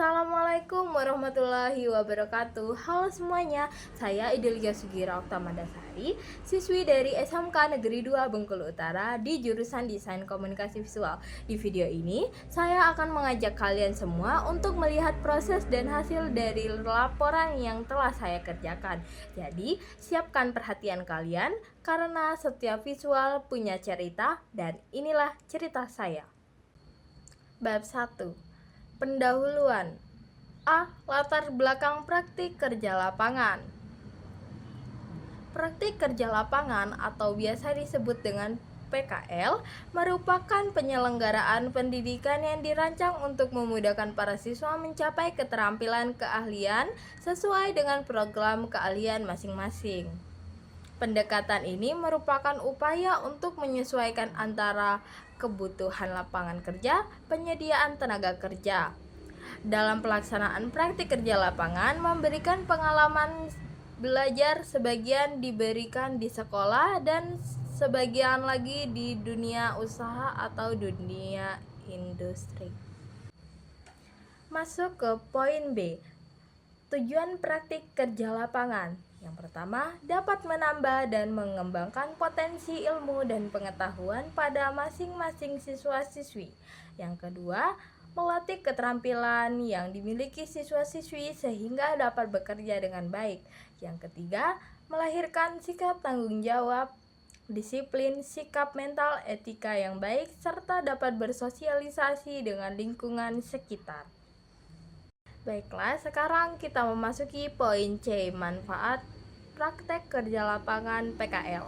Assalamualaikum warahmatullahi wabarakatuh. Halo semuanya, saya Idelia Sugira Oktamandasari, siswi dari SMK Negeri 2 Bengkulu Utara di jurusan Desain Komunikasi Visual. Di video ini, saya akan mengajak kalian semua untuk melihat proses dan hasil dari laporan yang telah saya kerjakan. Jadi, siapkan perhatian kalian karena setiap visual punya cerita dan inilah cerita saya. Bab 1. Pendahuluan. A. Latar belakang praktik kerja lapangan. Praktik kerja lapangan atau biasa disebut dengan PKL merupakan penyelenggaraan pendidikan yang dirancang untuk memudahkan para siswa mencapai keterampilan keahlian sesuai dengan program keahlian masing-masing. Pendekatan ini merupakan upaya untuk menyesuaikan antara kebutuhan lapangan kerja, penyediaan tenaga kerja. Dalam pelaksanaan praktik kerja lapangan, memberikan pengalaman belajar sebagian diberikan di sekolah dan sebagian lagi di dunia usaha atau dunia industri. Masuk ke poin B. Tujuan praktik kerja lapangan. Yang pertama, dapat menambah dan mengembangkan potensi ilmu dan pengetahuan pada masing-masing siswa-siswi. Yang kedua, melatih keterampilan yang dimiliki siswa-siswi sehingga dapat bekerja dengan baik. Yang ketiga, melahirkan sikap tanggung jawab, disiplin, sikap mental, etika yang baik, serta dapat bersosialisasi dengan lingkungan sekitar. Baiklah, sekarang kita memasuki poin C, manfaat praktek kerja lapangan PKL.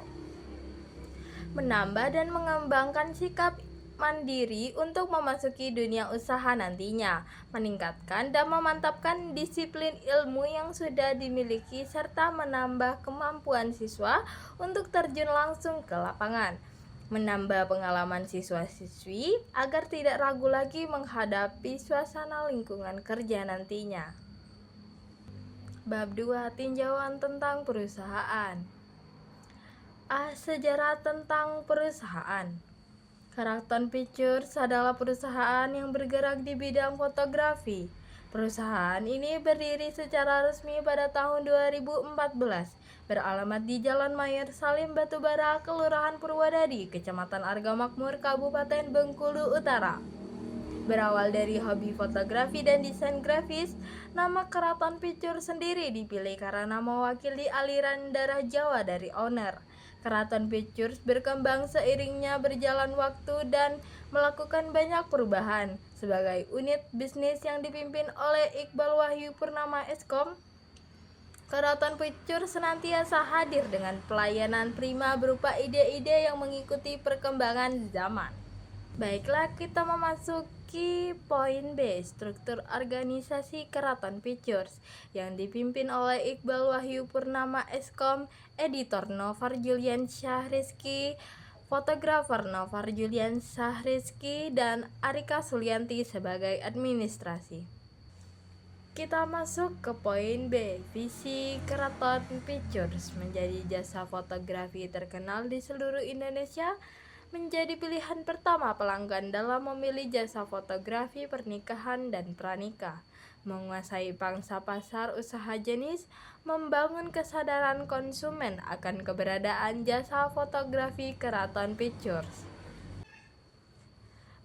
Menambah dan mengembangkan sikap mandiri untuk memasuki dunia usaha nantinya, meningkatkan dan memantapkan disiplin ilmu yang sudah dimiliki serta menambah kemampuan siswa untuk terjun langsung ke lapangan. Menambah pengalaman siswa-siswi agar tidak ragu lagi menghadapi suasana lingkungan kerja nantinya. Bab 2. Tinjauan tentang perusahaan. A. Sejarah tentang perusahaan. Keraton Pictures adalah perusahaan yang bergerak di bidang fotografi. Perusahaan ini berdiri secara resmi pada tahun 2014, beralamat di Jalan Mayer Salim Batubara, Kelurahan Purwodadi, Kecamatan Argamakmur, Kabupaten Bengkulu Utara. Berawal dari hobi fotografi dan desain grafis, nama Keraton Pictures sendiri dipilih karena mewakili aliran darah Jawa dari owner. Keraton Pictures berkembang seiringnya berjalan waktu dan melakukan banyak perubahan. Sebagai unit bisnis yang dipimpin oleh Iqbal Wahyu Purnama Eskom, Keraton Pictures senantiasa hadir dengan pelayanan prima berupa ide-ide yang mengikuti perkembangan zaman. Baiklah, kita memasuki poin B, struktur organisasi Keraton Pictures yang dipimpin oleh Iqbal Wahyu Purnama Eskom, editor Novar Julian Syahrizky, fotografer Novar Julian Syahrizky, dan Arika Sulianti sebagai administrasi. Kita masuk ke poin B, visi Keraton Pictures menjadi jasa fotografi terkenal di seluruh Indonesia, menjadi pilihan pertama pelanggan dalam memilih jasa fotografi pernikahan dan pranikah, menguasai pangsa pasar usaha jenis, membangun kesadaran konsumen akan keberadaan jasa fotografi Keraton Pictures.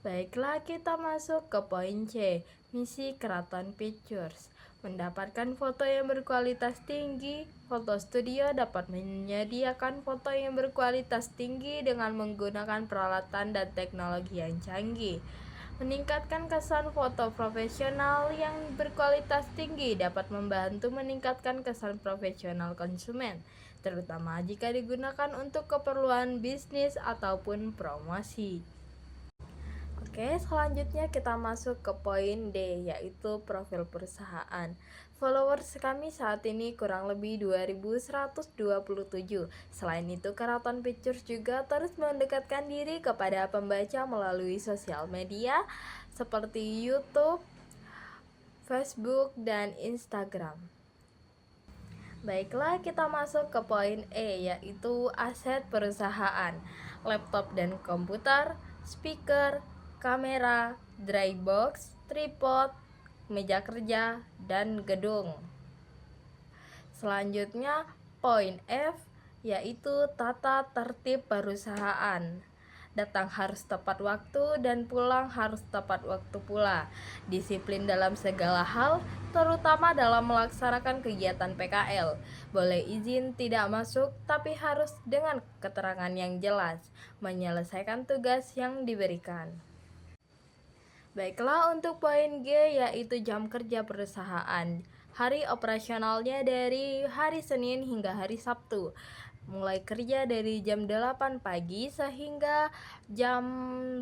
Baiklah, kita masuk ke poin C, misi Keraton Pictures. Mendapatkan foto yang berkualitas tinggi. Foto studio dapat menyediakan foto yang berkualitas tinggi dengan menggunakan peralatan dan teknologi yang canggih. Meningkatkan kesan foto profesional yang berkualitas tinggi dapat membantu meningkatkan kesan profesional konsumen, terutama jika digunakan untuk keperluan bisnis ataupun promosi. Oke, selanjutnya kita masuk ke poin D, yaitu profil perusahaan. Followers kami saat ini kurang lebih 2127. Selain itu, Keraton Pictures juga terus mendekatkan diri kepada pembaca melalui sosial media seperti YouTube, Facebook, dan Instagram. Baiklah, kita masuk ke poin E, yaitu aset perusahaan. Laptop dan komputer, speaker, kamera, dry box, tripod, meja kerja, dan gedung. Selanjutnya, poin F yaitu tata tertib perusahaan. Datang harus tepat waktu dan pulang harus tepat waktu pula. Disiplin dalam segala hal, terutama dalam melaksanakan kegiatan PKL. Boleh izin tidak masuk, tapi harus dengan keterangan yang jelas, menyelesaikan tugas yang diberikan. Baiklah, untuk poin G yaitu jam kerja perusahaan. Hari operasionalnya dari hari Senin hingga hari Sabtu. Mulai kerja dari jam 8 pagi sehingga jam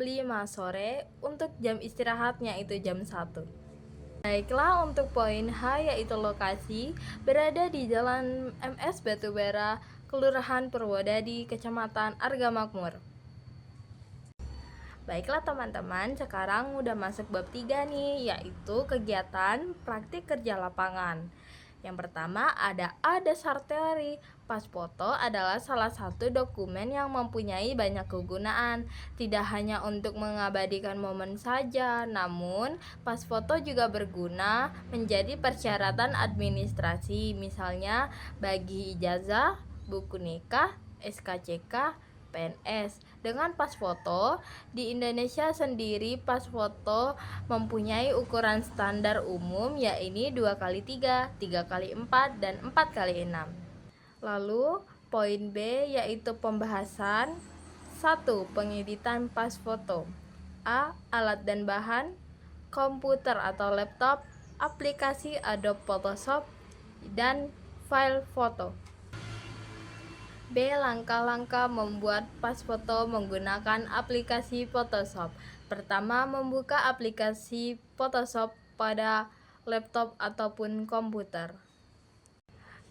5 sore. Untuk jam istirahatnya itu jam 1. Baiklah, untuk poin H yaitu lokasi, berada di Jalan MS Batubara, Kelurahan Purwodadi, Kecamatan Argamakmur. Baiklah teman-teman, sekarang udah masuk bab 3 nih, yaitu kegiatan praktik kerja lapangan. Yang pertama ada dasar teori. Pas foto adalah salah satu dokumen yang mempunyai banyak kegunaan. Tidak hanya untuk mengabadikan momen saja, namun pas foto juga berguna menjadi persyaratan administrasi, misalnya bagi ijazah, buku nikah, SKCK, PNS. Dengan pas foto, di Indonesia sendiri pas foto mempunyai ukuran standar umum, yaitu 2x3, 3x4, dan 4x6. Lalu poin B yaitu pembahasan 1. Pengeditan pas foto. A. Alat dan bahan: komputer atau laptop, aplikasi Adobe Photoshop, dan file foto. B. Langkah-langkah membuat pas foto menggunakan aplikasi Photoshop. Pertama, membuka aplikasi Photoshop pada laptop ataupun komputer.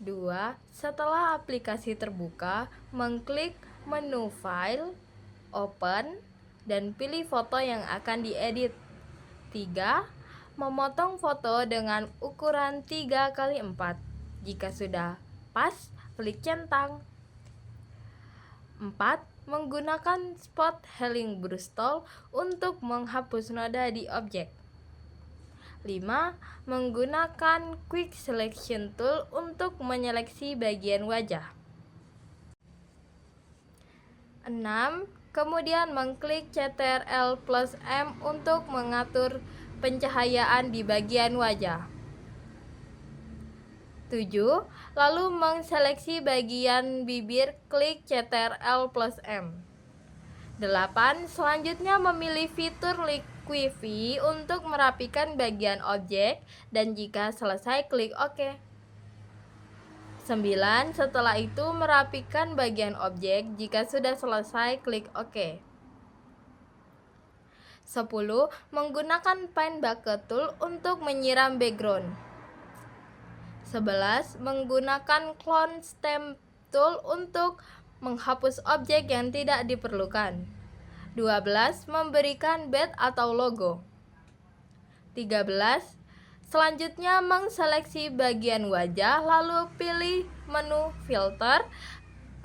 2. Setelah aplikasi terbuka, mengklik menu File, Open, dan pilih foto yang akan diedit. 3. Memotong foto dengan ukuran 3x4. Jika sudah pas, klik centang. 4. Menggunakan spot healing brush tool untuk menghapus noda di objek. 5. Menggunakan quick selection tool untuk menyeleksi bagian wajah. 6. Kemudian mengklik Ctrl+M untuk mengatur pencahayaan di bagian wajah. 7. Lalu mengseleksi bagian bibir, klik Ctrl+M. 8. Selanjutnya memilih fitur Liquify untuk merapikan bagian objek, dan jika selesai klik OK. 9. Setelah itu merapikan bagian objek, jika sudah selesai klik OK. 10. Menggunakan Paint Bucket Tool untuk menyiram background. 11. Menggunakan Clone Stamp Tool untuk menghapus objek yang tidak diperlukan. 12. Memberikan badge atau logo. 13. Selanjutnya mengseleksi bagian wajah, lalu pilih menu filter,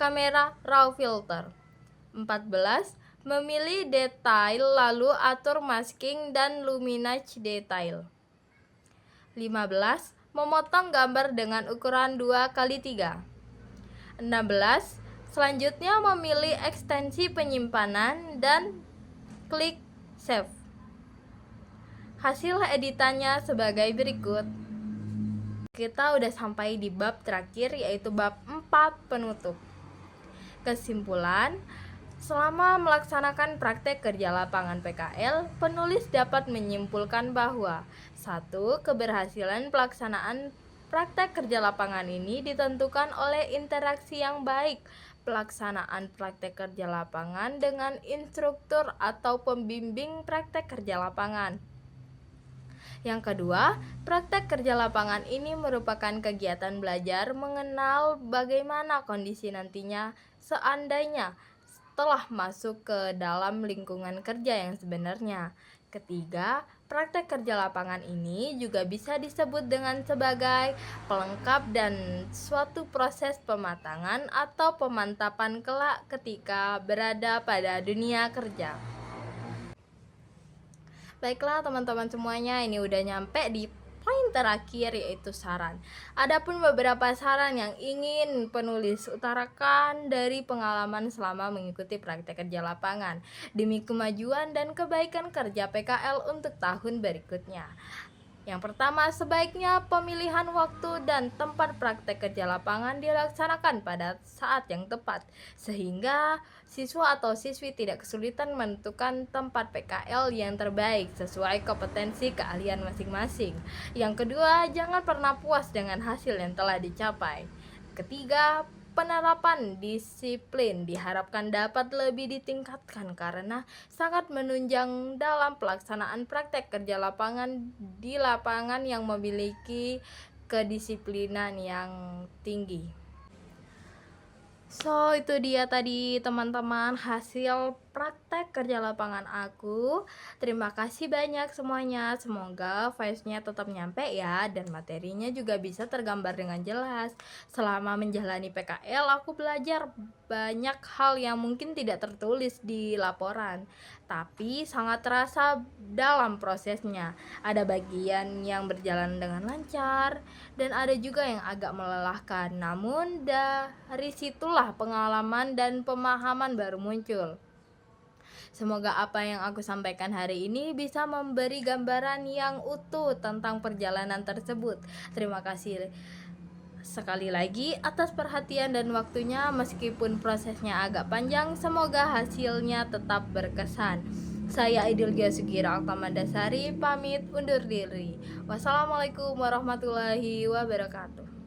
kamera raw filter. 14. Memilih detail, lalu atur masking dan luminance detail. 15. Memotong gambar dengan ukuran 2x3. 16. Selanjutnya memilih ekstensi penyimpanan dan klik save. Hasil editannya sebagai berikut. Kita udah sampai di bab terakhir, yaitu bab 4 penutup. Kesimpulan, selama melaksanakan praktek kerja lapangan PKL, penulis dapat menyimpulkan bahwa 1. Keberhasilan pelaksanaan praktek kerja lapangan ini ditentukan oleh interaksi yang baik, pelaksanaan praktek kerja lapangan dengan instruktur atau pembimbing praktek kerja lapangan. Yang kedua, praktek kerja lapangan ini merupakan kegiatan belajar mengenal bagaimana kondisi nantinya seandainya telah masuk ke dalam lingkungan kerja yang sebenarnya. Ketiga, praktek kerja lapangan ini juga bisa disebut dengan sebagai pelengkap dan suatu proses pematangan atau pemantapan kelak ketika berada pada dunia kerja. Baiklah teman-teman semuanya, ini udah nyampe di poin terakhir yaitu saran. Adapun beberapa saran yang ingin penulis utarakan dari pengalaman selama mengikuti praktek kerja lapangan demi kemajuan dan kebaikan kerja PKL untuk tahun berikutnya. Yang pertama, sebaiknya pemilihan waktu dan tempat praktek kerja lapangan dilaksanakan pada saat yang tepat, sehingga siswa atau siswi tidak kesulitan menentukan tempat PKL yang terbaik sesuai kompetensi keahlian masing-masing. Yang kedua, jangan pernah puas dengan hasil yang telah dicapai. Ketiga, penerapan disiplin diharapkan dapat lebih ditingkatkan karena sangat menunjang dalam pelaksanaan praktek kerja lapangan di lapangan yang memiliki kedisiplinan yang tinggi. So, itu dia tadi teman-teman hasil praktek kerja lapangan aku. Terima kasih banyak semuanya. Semoga voice-nya tetap nyampe ya dan materinya juga bisa tergambar dengan jelas. Selama menjalani PKL, aku belajar banyak hal yang mungkin tidak tertulis di laporan, tapi sangat terasa dalam prosesnya. Ada bagian yang berjalan dengan lancar dan ada juga yang agak melelahkan. Namun dari situlah pengalaman dan pemahaman baru muncul. Semoga apa yang aku sampaikan hari ini bisa memberi gambaran yang utuh tentang perjalanan tersebut. Terima kasih sekali lagi atas perhatian dan waktunya. Meskipun prosesnya agak panjang, semoga hasilnya tetap berkesan. Saya Idilgia Sugira Altamandasari pamit undur diri. Wassalamualaikum warahmatullahi wabarakatuh.